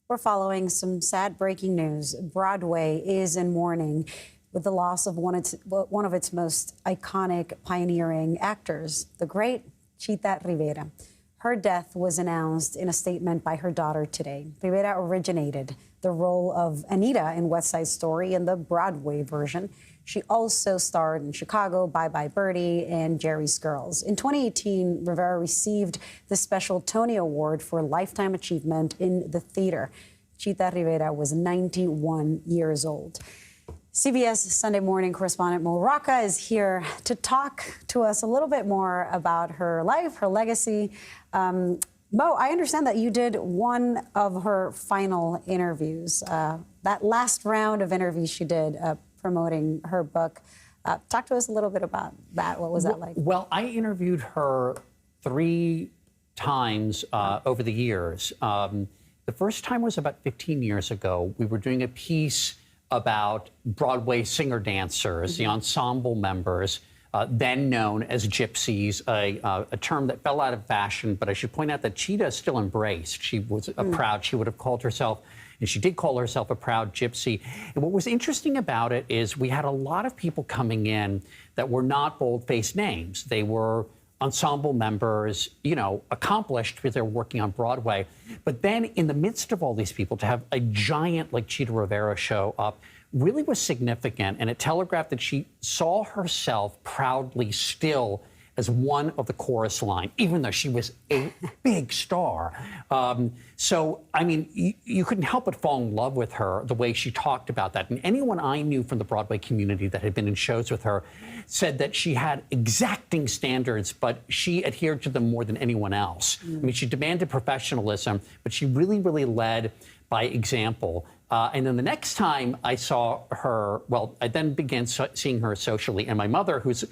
We're following some sad breaking news. Broadway is in mourning with the loss of one of its most iconic pioneering actors, the great Chita Rivera. Her death was announced in a statement by her daughter today. Rivera originated the role of Anita in West Side Story in the Broadway version. She also starred in Chicago, Bye Bye Birdie, and Jerry's Girls. In 2018, Rivera received the special Tony Award for Lifetime Achievement in the theater. Chita Rivera was 91 years old. CBS Sunday morning correspondent Mo Rocca is here to talk to us a little bit more about her life, her legacy. Mo, I understand that you did one of her final interviews, that last round of interviews she did promoting her book. Talk to us a little bit about that. What was that like? Well, I interviewed her 3 times over the years. The first time was about 15 years ago. We were doing a piece about Broadway singer-dancers, the ensemble members, then known as gypsies, a term that fell out of fashion, but I should point out that Chita still embraced. She was proud, she would have called herself, and she did call herself a proud gypsy. And what was interesting about it is we had a lot of people coming in that were not bold-faced names. They were ensemble members, you know, accomplished because they're working on Broadway. But then in the midst of all these people, to have a giant like Chita Rivera show up really was significant. And it telegraphed that she saw herself proudly still as one of the chorus line, even though she was a big star. So, I mean, you couldn't help but fall in love with her, the way she talked about that. And anyone I knew from the Broadway community that had been in shows with her said that she had exacting standards, but she adhered to them more than anyone else. I mean, she demanded professionalism, but she really, really led by example. And then the next time I saw her, well, I then began seeing her socially. And my mother, who's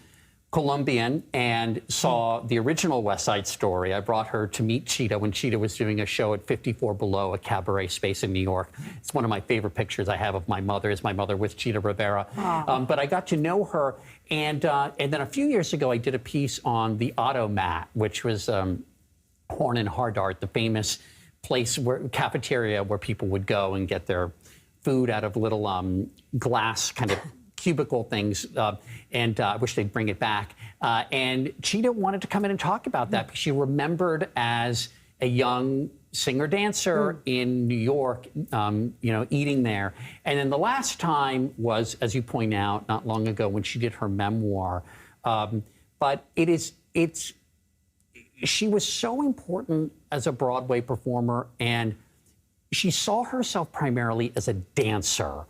Colombian and saw the original West Side Story. I brought her to meet Chita when Chita was doing a show at 54 Below, a cabaret space in New York. It's one of my favorite pictures I have of my mother, is my mother with Chita Rivera. But I got to know her, and then a few years ago, I did a piece on the Automat, which was Horn and Hard Art, the famous place, cafeteria where people would go and get their food out of little glass kind of cubicle things, and I wish they'd bring it back. And Chita wanted to come in and talk about that because she remembered as a young singer-dancer in New York, you know, eating there. And then the last time was, as you point out, not long ago when she did her memoir. But she was so important as a Broadway performer, and she saw herself primarily as a dancer,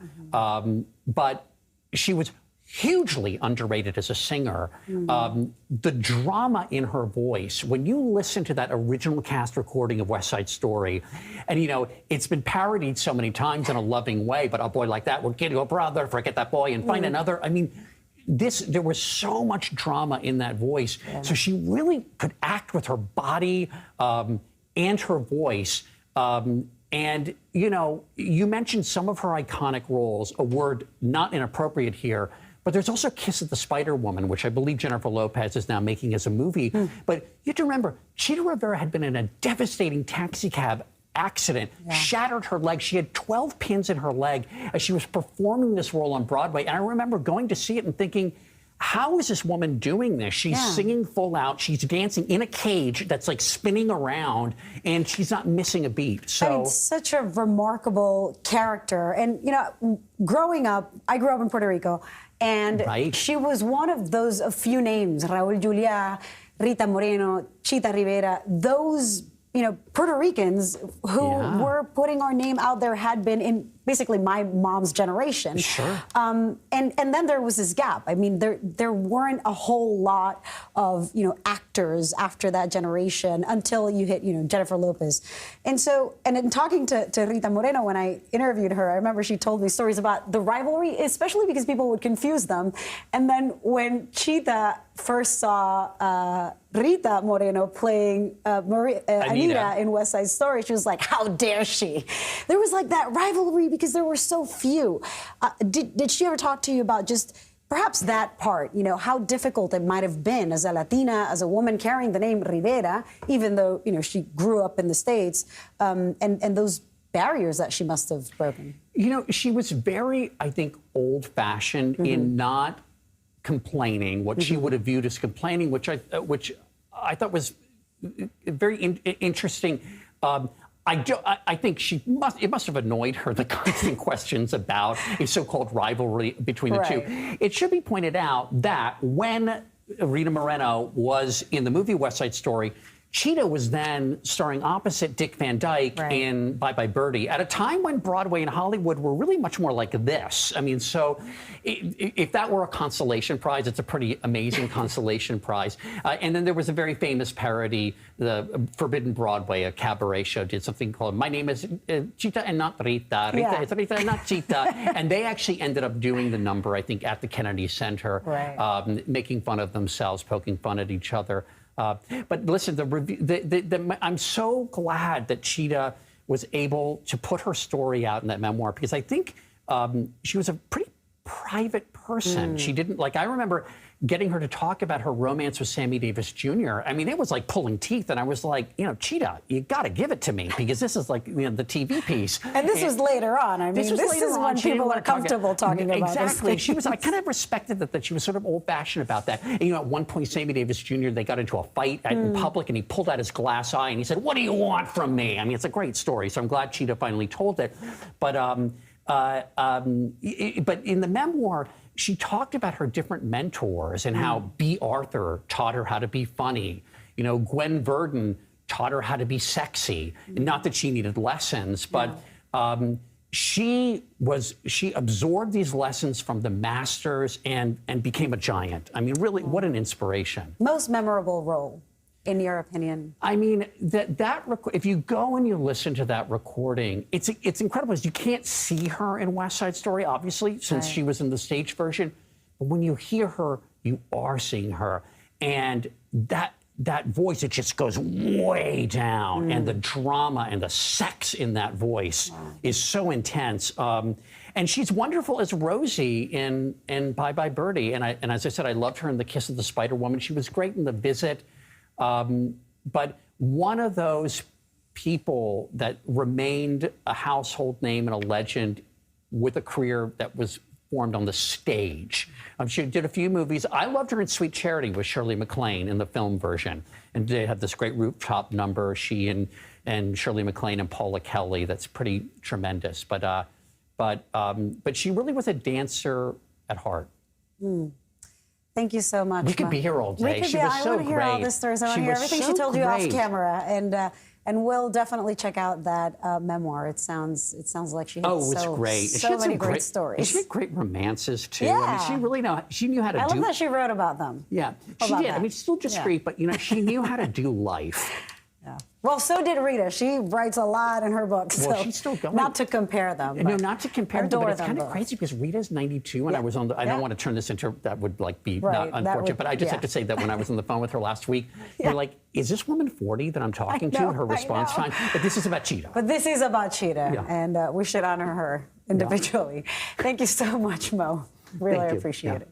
but she was hugely underrated as a singer. The drama in her voice, when you listen to that original cast recording of West Side Story, and, you know, it's been parodied so many times in a loving way, but a boy like that will get your brother, forget that boy, and find another. I mean, there was so much drama in that voice. So she really could act with her body and her voice. And, you know, you mentioned some of her iconic roles, a word not inappropriate here, but there's also Kiss of the Spider Woman, which I believe Jennifer Lopez is now making as a movie. But you have to remember, Chita Rivera had been in a devastating taxicab accident, shattered her leg. She had 12 pins in her leg as she was performing this role on Broadway. And I remember going to see it and thinking, how is this woman doing this? She's singing full out. She's dancing in a cage that's like spinning around, and she's not missing a beat. So, I mean, such a remarkable character. And, you know, growing up, I grew up in Puerto Rico, and she was one of those a few names, Raul Julia, Rita Moreno, Chita Rivera, those, you know, Puerto Ricans who were putting our name out there, had been in basically my mom's generation. And then there was this gap. I mean, there weren't a whole lot of, you know, actors after that generation until you hit, you know, Jennifer Lopez. And so, and in talking to Rita Moreno when I interviewed her, I remember she told me stories about the rivalry, especially because people would confuse them. And then when Chita first saw Rita Moreno playing Anita in West Side Story, she was like, how dare she? There was like that rivalry because there were so few. Did she ever talk to you about just perhaps that part, you know, how difficult it might have been as a Latina, as a woman carrying the name Rivera, even though, you know, she grew up in the States, and those barriers that she must have broken. You know, she was very, I think, old-fashioned in not complaining what she would have viewed as complaining, which I thought was very interesting. I think it must have annoyed her, the constant questions about a so-called rivalry between the two. It should be pointed out that when Rita Moreno was in the movie West Side Story, Chita was then starring opposite Dick Van Dyke in Bye Bye Birdie at a time when Broadway and Hollywood were really much more like this. I mean, so if that were a consolation prize, it's a pretty amazing consolation prize. And then there was a very famous parody, the Forbidden Broadway, a cabaret show, did something called My Name is Chita and Not Rita. Rita is Rita and Not Chita. And they actually ended up doing the number, I think, at the Kennedy Center, making fun of themselves, poking fun at each other. But listen, I'm so glad that Chita was able to put her story out in that memoir, because I think she was a pretty private person. She didn't, like, I remember getting her to talk about her romance with Sammy Davis Jr. I mean, it was like pulling teeth, and I was like, you know, Chita, you got to give it to me, because this is like, you know, the TV piece. And this was later on. I mean, this is when people are comfortable talking about this. Exactly. She was. I kind of respected that she was sort of old-fashioned about that. And, you know, at one point, Sammy Davis Jr., they got into a fight in public, and he pulled out his glass eye, and he said, "What do you want from me?" I mean, it's a great story. So I'm glad Chita finally told it. But but in the memoir, she talked about her different mentors and how B. Arthur taught her how to be funny. You know, Gwen Verdon taught her how to be sexy. Not that she needed lessons, but she absorbed these lessons from the masters and became a giant. I mean, really, what an inspiration. Most memorable role, in your opinion? I mean, if you go and you listen to that recording, it's incredible. You can't see her in West Side Story, obviously, since she was in the stage version. But when you hear her, you are seeing her. And that voice, it just goes way down. And the drama and the sex in that voice is so intense. And she's wonderful as Rosie in Bye Bye Birdie. And as I said, I loved her in The Kiss of the Spider Woman. She was great in The Visit. But one of those people that remained a household name and a legend with a career that was formed on the stage. She did a few movies. I loved her in Sweet Charity with Shirley MacLaine in the film version. And they had this great rooftop number, she and Shirley MacLaine and Paula Kelly, that's pretty tremendous. But she really was a dancer at heart. Thank you so much. We could be here all day. She was so great. I want to hear all the stories. I want to hear everything she told you off camera. And we'll definitely check out that memoir. It sounds like she had so many great stories. She had great romances too. I mean, she knew how to do. I love that she wrote about them. Yeah, she did. I mean, still discreet, but you know, she knew how to do life. Yeah. Well, so did Rita. She writes a lot in her books. Well, so she's still going. Not to compare them. No, not to compare them, but it's kind of both. crazy because Rita's 92 and I was on the, I don't want to turn this into, that would like be not unfortunate, but I just have to say that when I was on the phone with her last week, we're like, is this woman 40 that I'm talking to? Her response time. But this is about Chita. But this is about Chita, and we should honor her individually. Thank you so much, Mo. Really appreciate it.